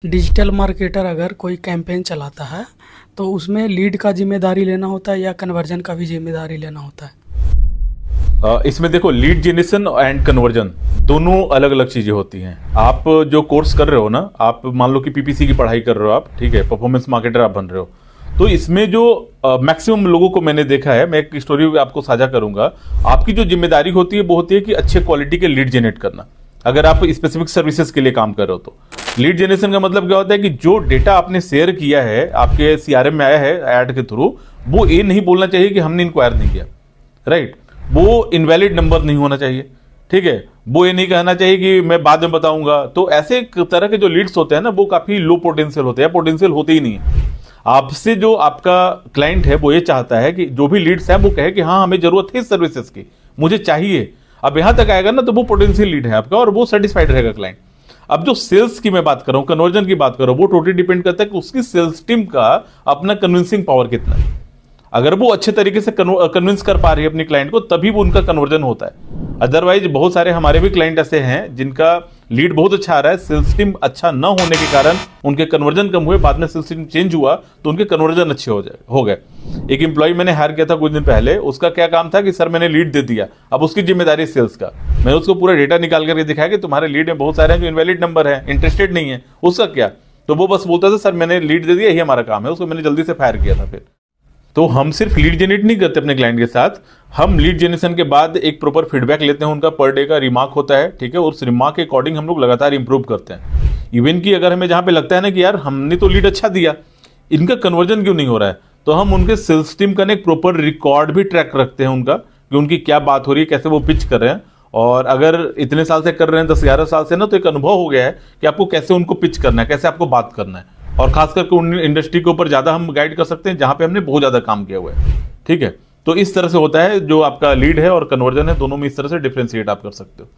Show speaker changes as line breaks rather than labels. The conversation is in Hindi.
डिजिटल मार्केटर अगर कोई कैंपेन चलाता है तो उसमें लीड का जिम्मेदारी लेना होता है या कन्वर्जन का भी जिम्मेदारी लेना होता है?
इसमें देखो, लीड जनरेशन एंड कन्वर्जन दोनों अलग अलग चीजें होती हैं। आप जो कोर्स कर रहे हो ना, आप मान लो कि पीपीसी की पढ़ाई कर रहे हो आप, ठीक है, परफॉर्मेंस मार्केटर आप बन रहे हो, तो इसमें जो मैक्सिमम लोगों को मैंने देखा है, मैं एक स्टोरी आपको साझा करूंगा। आपकी जो जिम्मेदारी होती है वो होती है कि अच्छे क्वालिटी के लीड जनरेट करना। अगर आप स्पेसिफिक सर्विसेज के लिए काम कर रहे हो तो लीड जनरेशन का मतलब क्या होता है कि जो डेटा आपने शेयर किया है, आपके सीआरएम में आया है ऐड के थ्रू, वो ये नहीं बोलना चाहिए कि हमने इंक्वायर नहीं किया, राइट। वो इनवैलिड नंबर नहीं होना चाहिए, ठीक है। वो ये नहीं कहना चाहिए कि मैं बाद में बताऊंगा। तो ऐसे तरह के जो लीड्स होते हैं ना, वो काफी लो पोटेंशियल होते हैं, पोटेंशियल होते ही नहीं है। आपसे जो आपका क्लाइंट है वो ये चाहता है कि जो भी लीड्स है वो कहे कि हाँ, हमें जरूरत है इस सर्विसेज की, मुझे चाहिए। अब यहां तक आएगा ना तो वो पोटेंशियल लीड है आपका और वो सेटिस्फाइड रहेगा क्लाइंट। अब जो सेल्स की मैं बात कर रहा हूं, कन्वर्जन की बात कर रहा हूं, वो टोटली डिपेंड करता है कि उसकी सेल्स टीम का अपना कन्विंसिंग पावर कितना है। अगर वो अच्छे तरीके से कन्विंस कर पा रही है अपनी क्लाइंट को, तभी वो उनका कन्वर्जन होता है। अदरवाइज बहुत सारे हमारे भी क्लाइंट ऐसे हैं जिनका लीड बहुत अच्छा आ रहा है, सेल्स टीम अच्छा न होने के कारण उनके कन्वर्जन कम हुए, बाद में सेल्स टीम चेंज हुआ तो उनके कन्वर्जन अच्छे हो गए। एक एम्प्लॉय मैंने हायर किया था कुछ दिन पहले, उसका क्या काम था कि सर मैंने लीड दे दिया, अब उसकी जिम्मेदारी सेल्स का। मैंने उसको पूरा डेटा निकाल करके दिखाया कि तुम्हारे लीड में बहुत सारे हैं जो इनवैलिड नंबर है, इंटरेस्टेड नहीं है, उसका क्या? तो वो बस बोलता था सर मैंने लीड दे दिया, यही हमारा काम है। उसको मैंने जल्दी से फायर किया था। फिर तो हम सिर्फ लीड जनरेट नहीं करते अपने क्लाइंट के साथ, हम लीड जनरेशन के बाद एक प्रॉपर फीडबैक लेते हैं, उनका पर डे का रिमार्क होता है, ठीक है। उस रिमार्क के अकॉर्डिंग हम लोग लगातार इंप्रूव करते हैं। इवन कि अगर हमें जहां पे लगता है ना कि यार हमने तो लीड अच्छा दिया, इनका कन्वर्जन क्यों नहीं हो रहा है, तो हम उनके सेल्स टीम का एक प्रॉपर रिकॉर्ड भी ट्रैक रखते हैं उनका, कि उनकी क्या बात हो रही है, कैसे वो पिच कर रहे हैं। और अगर इतने साल से कर रहे हैं, 10-11 साल से ना, तो एक अनुभव हो गया है कि आपको कैसे उनको पिच करना है, कैसे आपको बात करना है। और खास करके उन इंडस्ट्री के ऊपर ज्यादा हम गाइड कर सकते हैं जहां पे हमने बहुत ज्यादा काम किया हुआ है, ठीक है। तो इस तरह से होता है, जो आपका लीड है और कन्वर्जन है, दोनों में इस तरह से डिफरेंशिएट आप कर सकते हो।